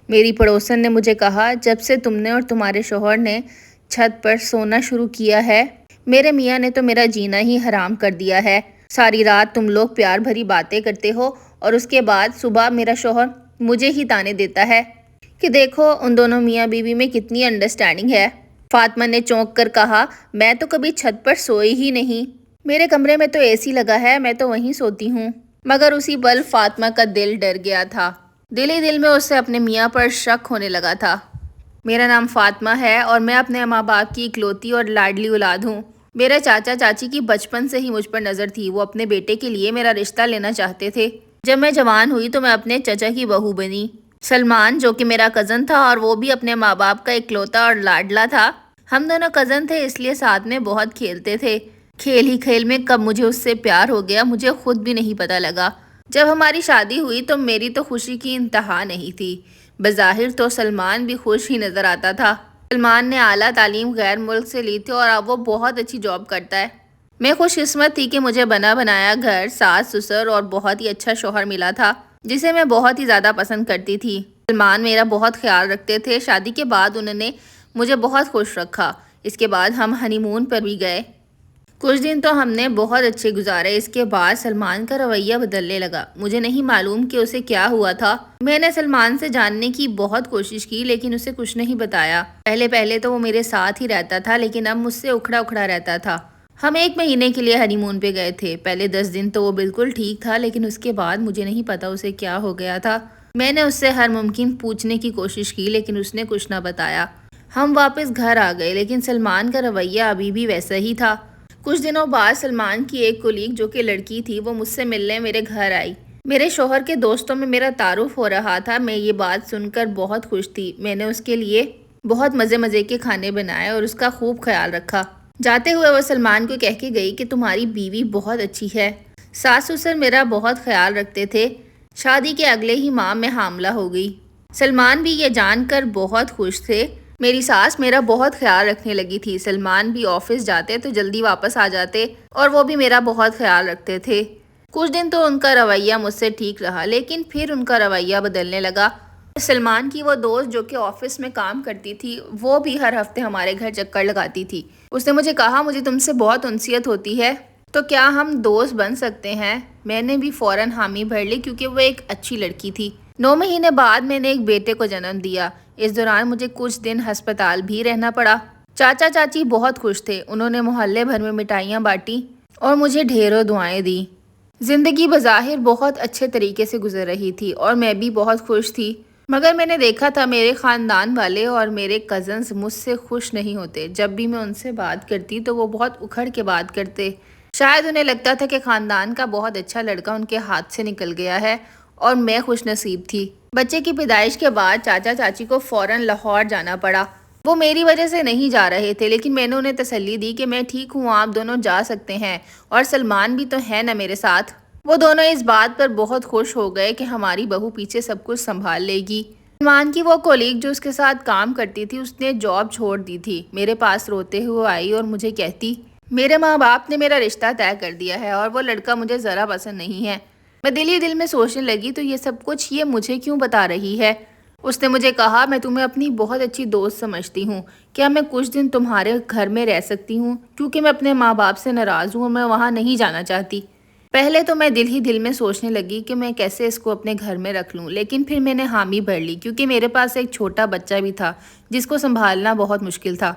میری پڑوسن نے مجھے کہا، جب سے تم نے اور تمہارے شوہر نے چھت پر سونا شروع کیا ہے، میرے میاں نے تو میرا جینا ہی حرام کر دیا ہے۔ ساری رات تم لوگ پیار بھری باتیں کرتے ہو اور اس کے بعد صبح میرا شوہر مجھے ہی تانے دیتا ہے کہ دیکھو ان دونوں میاں بیوی میں کتنی انڈرسٹینڈنگ ہے۔ فاطمہ نے چونک کر کہا، میں تو کبھی چھت پر سوئی ہی نہیں، میرے کمرے میں تو اے سی لگا ہے، میں تو وہیں سوتی ہوں۔ مگر اسی پل فاطمہ کا دل ڈر گیا تھا، دل ہی دل میں اسے اپنے میاں پر شک ہونے لگا تھا۔ میرا نام فاطمہ ہے اور میں اپنے ماں باپ کی اکلوتی اور لاڈلی اولاد ہوں۔ میرے چاچا چاچی کی بچپن سے ہی مجھ پر نظر تھی، وہ اپنے بیٹے کے لیے میرا رشتہ لینا چاہتے تھے۔ جب میں جوان ہوئی تو میں اپنے چچا کی بہو بنی۔ سلمان جو کہ میرا کزن تھا اور وہ بھی اپنے ماں باپ کا اکلوتا اور لاڈلا تھا، ہم دونوں کزن تھے اس لیے ساتھ میں بہت کھیلتے تھے۔ کھیل ہی کھیل میں کب مجھے اس سے پیار ہو گیا مجھے خود بھی نہیں پتہ لگا۔ جب ہماری شادی ہوئی تو میری تو خوشی کی انتہا نہیں تھی۔ بظاہر تو سلمان بھی خوش ہی نظر آتا تھا۔ سلمان نے اعلیٰ تعلیم غیر ملک سے لی تھی اور اب وہ بہت اچھی جاب کرتا ہے۔ میں خوش قسمت تھی کہ مجھے بنا بنایا گھر، ساس سسر اور بہت ہی اچھا شوہر ملا تھا جسے میں بہت ہی زیادہ پسند کرتی تھی۔ سلمان میرا بہت خیال رکھتے تھے۔ شادی کے بعد انہوں نے مجھے بہت خوش رکھا۔ اس کے بعد ہم ہنی مون پر بھی گئے۔ کچھ دن تو ہم نے بہت اچھے گزارے۔ اس کے بعد سلمان کا رویہ بدلنے لگا۔ مجھے نہیں معلوم کہ اسے کیا ہوا تھا۔ میں نے سلمان سے جاننے کی بہت کوشش کی لیکن اسے کچھ نہیں بتایا۔ پہلے تو وہ میرے ساتھ ہی رہتا تھا لیکن اب مجھ سے اکھڑا اکھڑا رہتا تھا۔ ہم 1 مہینے کے لیے ہنی مون پہ گئے تھے۔ پہلے 10 دن تو وہ بالکل ٹھیک تھا لیکن اس کے بعد مجھے نہیں پتا اسے کیا ہو گیا تھا۔ میں نے اس سے ہر ممکن پوچھنے کی کوشش کی لیکن اس نے کچھ نہ بتایا۔ ہم واپس گھر آ گئے لیکن سلمان کا رویہ ابھی بھی ویسا ہی تھا۔ کچھ دنوں بعد سلمان کی ایک کولیگ جو کہ لڑکی تھی وہ مجھ سے ملنے میرے گھر آئی۔ میرے شوہر کے دوستوں میں میرا تعارف ہو رہا تھا۔ میں یہ بات سن کر بہت خوش تھی۔ میں نے اس کے لیے بہت مزے کے کھانے بنائے اور اس کا خوب خیال رکھا۔ جاتے ہوئے وہ سلمان کو کہہ کے گئی کہ تمہاری بیوی بہت اچھی ہے۔ ساس سسر میرا بہت خیال رکھتے تھے۔ شادی کے اگلے ہی ماہ میں حاملہ ہو گئی۔ سلمان بھی یہ جان کر بہت خوش تھے۔ میری ساس میرا بہت خیال رکھنے لگی تھی۔ سلمان بھی آفس جاتے تو جلدی واپس آ جاتے اور وہ بھی میرا بہت خیال رکھتے تھے۔ کچھ دن تو ان کا رویہ مجھ سے ٹھیک رہا لیکن پھر ان کا رویہ بدلنے لگا۔ سلمان کی وہ دوست جو کہ آفس میں کام کرتی تھی وہ بھی ہر ہفتے ہمارے گھر چکر لگاتی تھی۔ اس نے مجھے کہا، مجھے تم سے بہت انسیت ہوتی ہے تو کیا ہم دوست بن سکتے ہیں؟ میں نے بھی فوراً حامی بھر لی کیونکہ وہ ایک اچھی لڑکی تھی۔ 9 مہینے بعد میں نے ایک بیٹے کو جنم دیا۔ اس دوران مجھے کچھ دن ہسپتال بھی رہنا پڑا۔ چاچا چاچی بہت خوش تھے۔ انہوں نے محلے بھر میں مٹھائیاں بانٹی اور مجھے ڈھیروں دعائیں دی۔ زندگی بظاہر بہت اچھے طریقے سے گزر رہی تھی اور میں بھی بہت خوش تھی، مگر میں نے دیکھا تھا میرے خاندان والے اور میرے کزنز مجھ سے خوش نہیں ہوتے۔ جب بھی میں ان سے بات کرتی تو وہ بہت اکھڑ کے بات کرتے۔ شاید انہیں لگتا تھا کہ خاندان کا بہت اچھا لڑکا ان کے ہاتھ سے نکل گیا ہے اور میں خوش نصیب تھی۔ بچے کی پیدائش کے بعد چاچا چاچی کو فوراً لاہور جانا پڑا۔ وہ میری وجہ سے نہیں جا رہے تھے لیکن میں نے انہیں تسلی دی کہ میں ٹھیک ہوں، آپ دونوں جا سکتے ہیں اور سلمان بھی تو ہے نا میرے ساتھ۔ وہ دونوں اس بات پر بہت خوش ہو گئے کہ ہماری بہو پیچھے سب کچھ سنبھال لے گی۔ سلمان کی وہ کولیگ جو اس کے ساتھ کام کرتی تھی اس نے جاب چھوڑ دی تھی۔ میرے پاس روتے ہوئے آئی اور مجھے کہتی، میرے ماں باپ نے میرا رشتہ طے کر دیا ہے اور وہ لڑکا مجھے ذرا پسند نہیں ہے۔ میں دل ہی دل میں سوچنے لگی تو یہ سب کچھ یہ مجھے کیوں بتا رہی ہے؟ اس نے مجھے کہا، میں تمہیں اپنی بہت اچھی دوست سمجھتی ہوں، کیا میں کچھ دن تمہارے گھر میں رہ سکتی ہوں؟ کیونکہ میں اپنے ماں باپ سے ناراض ہوں اور میں وہاں نہیں جانا چاہتی۔ پہلے تو میں دل ہی دل میں سوچنے لگی کہ میں کیسے اس کو اپنے گھر میں رکھ لوں، لیکن پھر میں نے حامی بھر لی کیونکہ میرے پاس ایک چھوٹا بچہ بھی تھا جس کو سنبھالنا بہت مشکل تھا۔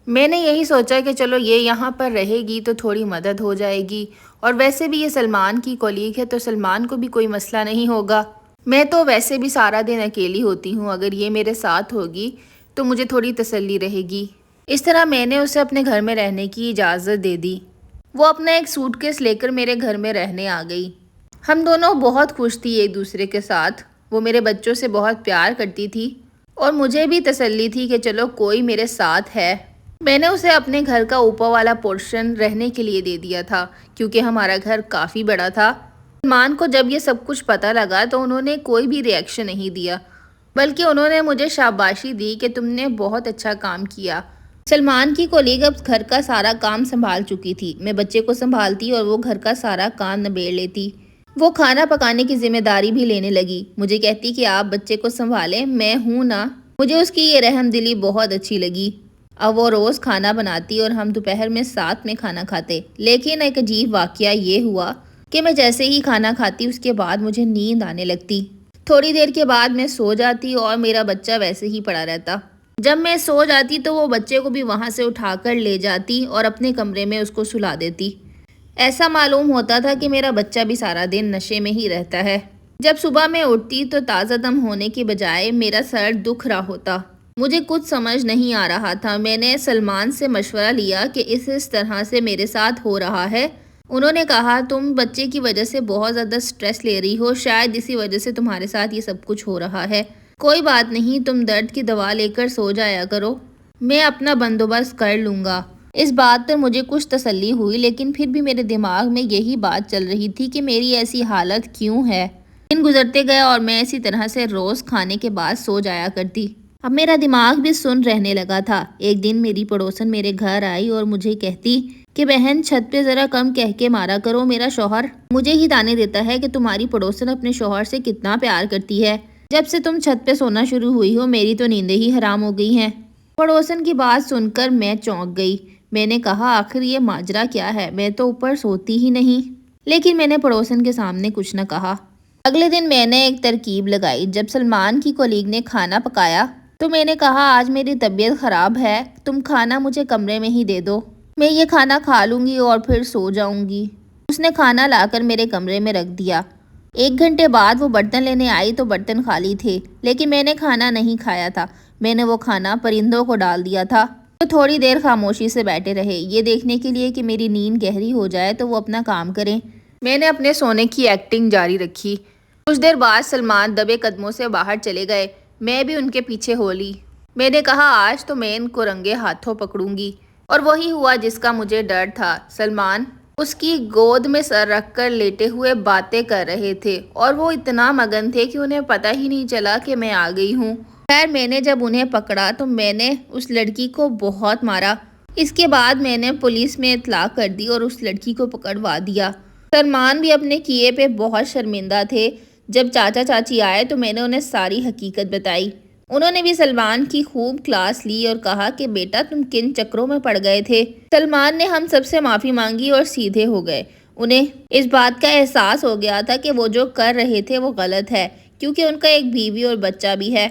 میں نے یہی سوچا کہ چلو یہ یہاں پر رہے گی تو تھوڑی مدد ہو جائے گی، اور ویسے بھی یہ سلمان کی کولیگ ہے تو سلمان کو بھی کوئی مسئلہ نہیں ہوگا۔ میں تو ویسے بھی سارا دن اکیلی ہوتی ہوں، اگر یہ میرے ساتھ ہوگی تو مجھے تھوڑی تسلی رہے گی۔ اس طرح میں نے اسے اپنے گھر میں رہنے کی اجازت دے دی۔ وہ اپنا ایک سوٹ کیس لے کر میرے گھر میں رہنے آ گئی۔ ہم دونوں بہت خوش تھی ایک دوسرے کے ساتھ۔ وہ میرے بچوں سے بہت پیار کرتی تھی اور مجھے بھی تسلی تھی کہ چلو کوئی میرے ساتھ ہے۔ میں نے اسے اپنے گھر کا اوپر والا پورشن رہنے کے لیے دے دیا تھا کیونکہ ہمارا گھر کافی بڑا تھا۔ سلمان کو جب یہ سب کچھ پتہ لگا تو انہوں نے کوئی بھی ری ایکشن نہیں دیا، بلکہ انہوں نے مجھے شاباشی دی کہ تم نے بہت اچھا کام کیا۔ سلمان کی کولیگ اب گھر کا سارا کام سنبھال چکی تھی۔ میں بچے کو سنبھالتی اور وہ گھر کا سارا کام نبیڑ لیتی۔ وہ کھانا پکانے کی ذمہ داری بھی لینے لگی، مجھے کہتی کہ آپ بچے کو سنبھالیں، میں ہوں نا۔ مجھے اس کی یہ رحم دلی بہت اچھی لگی۔ اب وہ روز کھانا بناتی اور ہم دوپہر میں ساتھ میں کھانا کھاتے، لیکن ایک عجیب واقعہ یہ ہوا کہ میں جیسے ہی کھانا کھاتی اس کے بعد مجھے نیند آنے لگتی۔ تھوڑی دیر کے بعد میں سو جاتی اور میرا بچہ ویسے ہی پڑا رہتا۔ جب میں سو جاتی تو وہ بچے کو بھی وہاں سے اٹھا کر لے جاتی اور اپنے کمرے میں اس کو سلا دیتی۔ ایسا معلوم ہوتا تھا کہ میرا بچہ بھی سارا دن نشے میں ہی رہتا ہے۔ جب صبح میں اٹھتی تو تازہ دم ہونے کے بجائے میرا سر دکھ رہا ہوتا۔ مجھے کچھ سمجھ نہیں آ رہا تھا۔ میں نے سلمان سے مشورہ لیا کہ اس طرح سے میرے ساتھ ہو رہا ہے۔ انہوں نے کہا تم بچے کی وجہ سے بہت زیادہ سٹریس لے رہی ہو، شاید اسی وجہ سے تمہارے ساتھ یہ سب کچھ ہو رہا ہے۔ کوئی بات نہیں، تم درد کی دوا لے کر سو جایا کرو، میں اپنا بندوبست کر لوں گا۔ اس بات پر مجھے کچھ تسلی ہوئی، لیکن پھر بھی میرے دماغ میں یہی بات چل رہی تھی کہ میری ایسی حالت کیوں ہے۔ دن گزرتے گئے اور میں اسی طرح سے روز کھانے کے بعد سو جایا کرتی۔ اب میرا دماغ بھی سن رہنے لگا تھا۔ ایک دن میری پڑوسن میرے گھر آئی اور مجھے کہتی کہ بہن چھت پہ ذرا کم کہہ کے مارا کرو، میرا شوہر مجھے ہی تانے دیتا ہے کہ تمہاری پڑوسن اپنے شوہر سے کتنا پیار کرتی ہے۔ جب سے تم چھت پہ سونا شروع ہوئی ہو میری تو نیندیں ہی حرام ہو گئی ہیں۔ پڑوسن کی بات سن کر میں چونک گئی۔ میں نے کہا آخر یہ ماجرا کیا ہے، میں تو اوپر سوتی ہی نہیں۔ لیکن میں نے پڑوسن کے سامنے کچھ نہ کہا۔ اگلے دن میں نے ایک ترکیب لگائی۔ جب سلمان کی کولیگ نے کھانا پکایا تو میں نے کہا آج میری طبیعت خراب ہے، تم کھانا مجھے کمرے میں ہی دے دو، میں یہ کھانا کھا لوں گی اور پھر سو جاؤں گی۔ اس نے کھانا لا کر میرے کمرے میں رکھ دیا۔ 1 گھنٹے بعد وہ برتن لینے آئی تو برتن خالی تھے، لیکن میں نے کھانا نہیں کھایا تھا۔ میں نے وہ کھانا پرندوں کو ڈال دیا تھا۔ تو تھوڑی دیر خاموشی سے بیٹھے رہے، یہ دیکھنے کے لیے کہ میری نیند گہری ہو جائے تو وہ اپنا کام کریں۔ میں نے اپنے سونے کی ایکٹنگ جاری رکھی۔ کچھ دیر بعد سلمان دبے قدموں سے باہر چلے گئے، میں بھی ان کے پیچھے ہو لی۔ میں نے کہا آج تو میں ان کو رنگے ہاتھوں پکڑوں گی، اور وہی ہوا جس کا مجھے ڈر تھا۔ سلمان اس کی گود میں سر رکھ کر لیٹے ہوئے باتیں کر رہے تھے اور وہ اتنا مگن تھے کہ انہیں پتہ ہی نہیں چلا کہ میں آ گئی ہوں۔ خیر میں نے جب انہیں پکڑا تو میں نے اس لڑکی کو بہت مارا۔ اس کے بعد میں نے پولیس میں اطلاع کر دی اور اس لڑکی کو پکڑوا دیا۔ سلمان بھی اپنے کیے پہ بہت شرمندہ تھے۔ جب چاچا چاچی آئے تو میں نے انہیں ساری حقیقت بتائی۔ انہوں نے بھی سلمان کی خوب کلاس لی اور کہا کہ بیٹا تم کن چکروں میں پڑ گئے تھے۔ سلمان نے ہم سب سے معافی مانگی اور سیدھے ہو گئے۔ انہیں اس بات کا احساس ہو گیا تھا کہ وہ جو کر رہے تھے وہ غلط ہے، کیونکہ ان کا ایک بیوی اور بچہ بھی ہے۔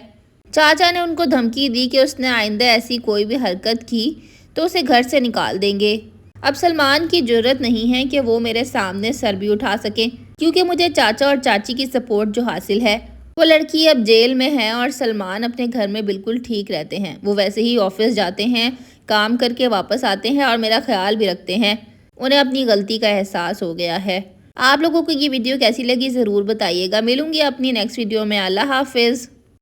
چاچا نے ان کو دھمکی دی کہ اس نے آئندہ ایسی کوئی بھی حرکت کی تو اسے گھر سے نکال دیں گے۔ اب سلمان کی جرت نہیں ہے کہ وہ میرے سامنے سر بھی اٹھا سکیں، کیونکہ مجھے چاچا اور چاچی کی سپورٹ جو حاصل ہے۔ وہ لڑکی اب جیل میں ہے اور سلمان اپنے گھر میں بالکل ٹھیک رہتے ہیں۔ وہ ویسے ہی آفس جاتے ہیں، کام کر کے واپس آتے ہیں اور میرا خیال بھی رکھتے ہیں۔ انہیں اپنی غلطی کا احساس ہو گیا ہے۔ آپ لوگوں کو یہ ویڈیو کیسی لگی ضرور بتائیے گا۔ ملوں گی اپنی نیکسٹ ویڈیو میں۔ اللہ حافظ۔